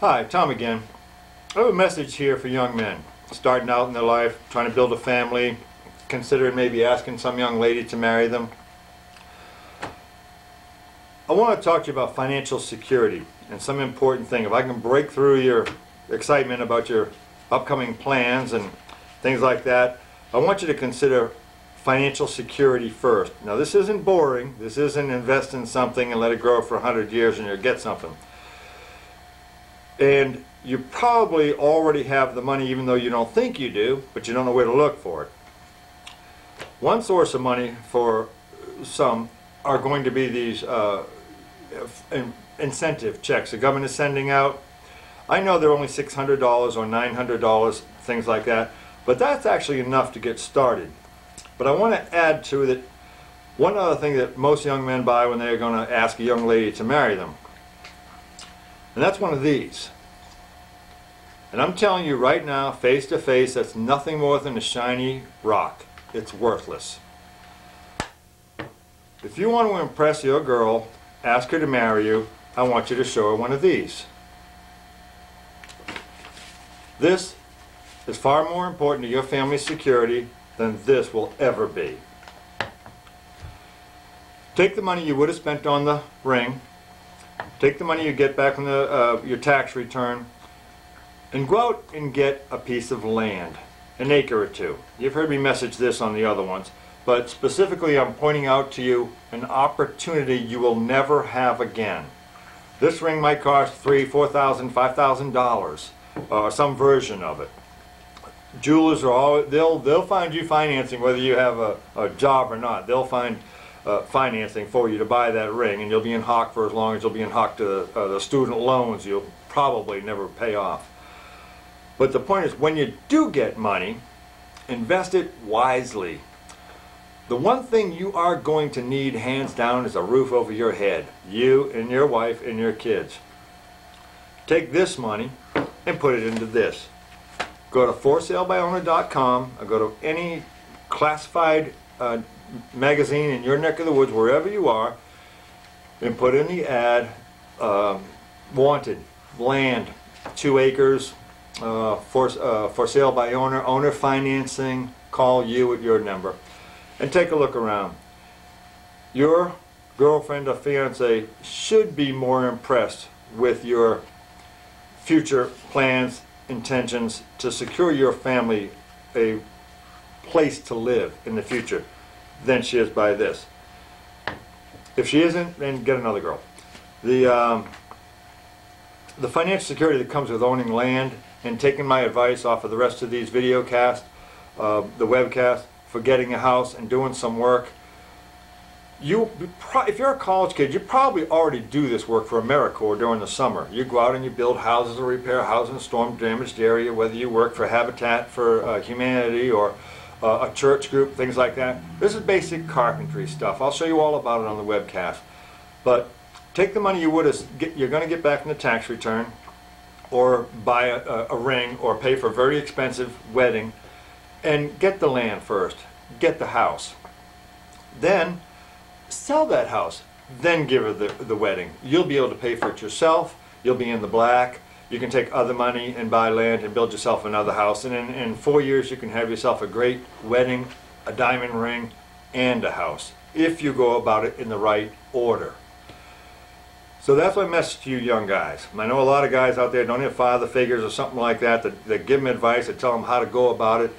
Hi, Tom again. I have a message here for young men starting out in their life, trying to build a family, considering maybe asking some young lady to marry them. I want to talk to you about financial security and some important thing. If I can break through your excitement about your upcoming plans and things like that, I want you to consider financial security first. Now, this isn't boring. This isn't invest in something and let it grow for 100 years and you'll get something. And you probably already have the money even though you don't think you do, but you don't know where to look for it. One source of money for some are going to be these incentive checks the government is sending out. I know they're only $600 or $900, things like that, but that's actually enough to get started. But I want to add to that one other thing that most young men buy when they're going to ask a young lady to marry them. And that's one of these. And I'm telling you right now, face to face, that's nothing more than a shiny rock. It's worthless. If you want to impress your girl, ask her to marry you, I want you to show her one of these. This is far more important to your family's security than this will ever be. Take the money you would have spent on the ring, take the money you get back from your tax return, and go out and get a piece of land, an acre or two. You've heard me message this on the other ones, but specifically I'm pointing out to you an opportunity you will never have again. This ring might cost $3,000, $4,000, $5,000, some version of it. Jewelers are all, they'll find you financing whether you have a job or not. They'll find financing for you to buy that ring, and you'll be in hock for as long as you'll be in hock to the student loans you'll probably never pay off. But the point is, when you do get money, invest it wisely. The one thing you are going to need, hands down, is a roof over your head. You and your wife and your kids. Take this money and put it into this. Go to forsalebyowner.com, or go to any classified magazine in your neck of the woods, wherever you are, and put in the ad, wanted, land, 2 acres, for sale by owner, owner financing, call you at your number, and take a look around. Your girlfriend or fiance should be more impressed with your future plans, intentions to secure your family a place to live in the future than she is by this. If she isn't, then get another girl. The financial security that comes with owning land and taking my advice off of the rest of these video casts, the webcast, for getting a house and doing some work. If you're a college kid, you probably already do this work for AmeriCorps during the summer. You go out and you build houses or repair houses in a storm damaged area, whether you work for Habitat for Humanity or a church group, things like that. This is basic carpentry stuff. I'll show you all about it on the webcast. But take the money you're going to get back from the tax return, or buy a ring, or pay for a very expensive wedding, and get the land first. Get the house. Then sell that house. Then give her the wedding. You'll be able to pay for it yourself. You'll be in the black. You can take other money and buy land and build yourself another house. And in 4 years you can have yourself a great wedding, a diamond ring, and a house, if you go about it in the right order. So that's my message to you young guys. I know a lot of guys out there don't have father figures or something like that that give them advice, that tell them how to go about it.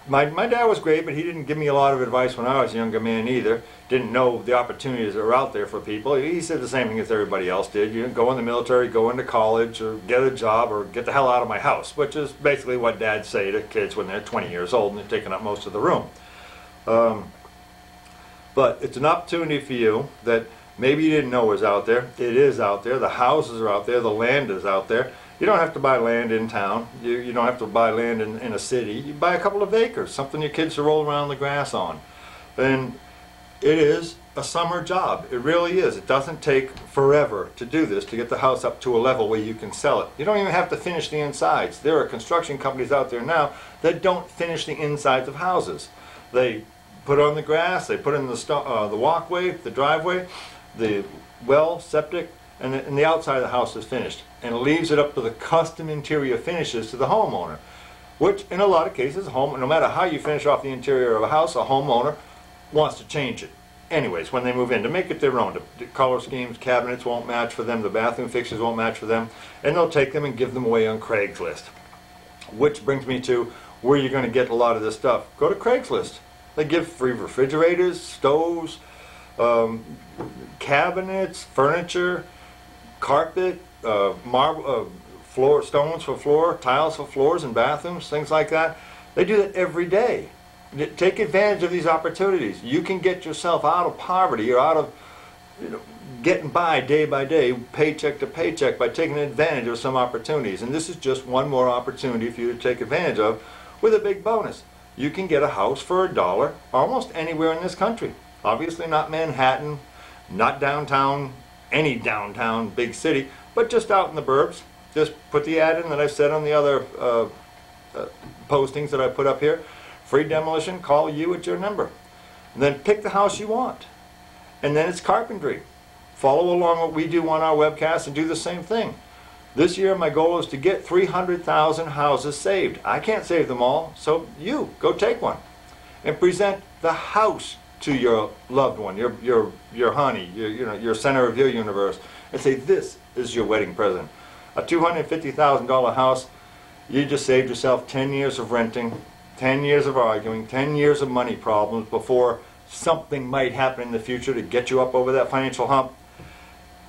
My dad was great, but he didn't give me a lot of advice when I was a younger man either. Didn't know the opportunities that were out there for people. He said the same thing as everybody else did. You go in the military, go into college, or get a job, or get the hell out of my house, which is basically what dads say to kids when they're 20 years old and they're taking up most of the room. But it's an opportunity for you that maybe you didn't know was out there. It is out there. The houses are out there. The land is out there. You don't have to buy land in town. You don't have to buy land in a city. You buy a couple of acres, something your kids to roll around the grass on. And it is a summer job. It really is. It doesn't take forever to do this, to get the house up to a level where you can sell it. You don't even have to finish the insides. There are construction companies out there now that don't finish the insides of houses. They put on the grass, they put in the walkway, the driveway, the well, septic, and the outside of the house is finished, and leaves it up to the custom interior finishes to the homeowner, which in a lot of cases, no matter how you finish off the interior of a house, a homeowner wants to change it. Anyways, when they move in, to make it their own. The color schemes, cabinets won't match for them, the bathroom fixtures won't match for them, and they'll take them and give them away on Craigslist. Which brings me to where you're going to get a lot of this stuff. Go to Craigslist. They give free refrigerators, stoves, cabinets, furniture, carpet, marble, floor, stones for floor, tiles for floors and bathrooms, things like that. They do that every day. Take advantage of these opportunities. You can get yourself out of poverty or out of getting by day, paycheck to paycheck, by taking advantage of some opportunities. And this is just one more opportunity for you to take advantage of with a big bonus. You can get a house for $1 almost anywhere in this country. Obviously not Manhattan, not downtown, any downtown big city, but just out in the burbs. Just put the ad in that I've said on the other postings that I put up here. Free demolition, call you at your number. And then pick the house you want. And then it's carpentry. Follow along what we do on our webcast and do the same thing. This year my goal is to get 300,000 houses saved. I can't save them all, so you go take one and present the house to your loved one, your honey, your center of your universe, and say, this is your wedding present. A $250,000 house, you just saved yourself 10 years of renting, 10 years of arguing, 10 years of money problems before something might happen in the future to get you up over that financial hump.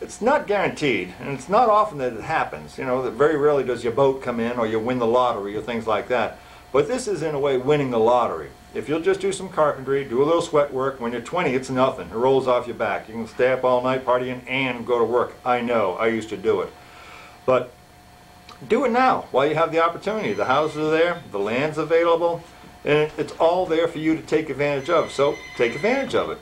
It's not guaranteed, and it's not often that it happens. That very rarely does your boat come in or you win the lottery or things like that. But this is, in a way, winning the lottery. If you'll just do some carpentry, do a little sweat work, when you're 20, it's nothing. It rolls off your back. You can stay up all night partying and go to work. I know. I used to do it. But do it now while you have the opportunity. The houses are there, the land's available, and it's all there for you to take advantage of. So take advantage of it.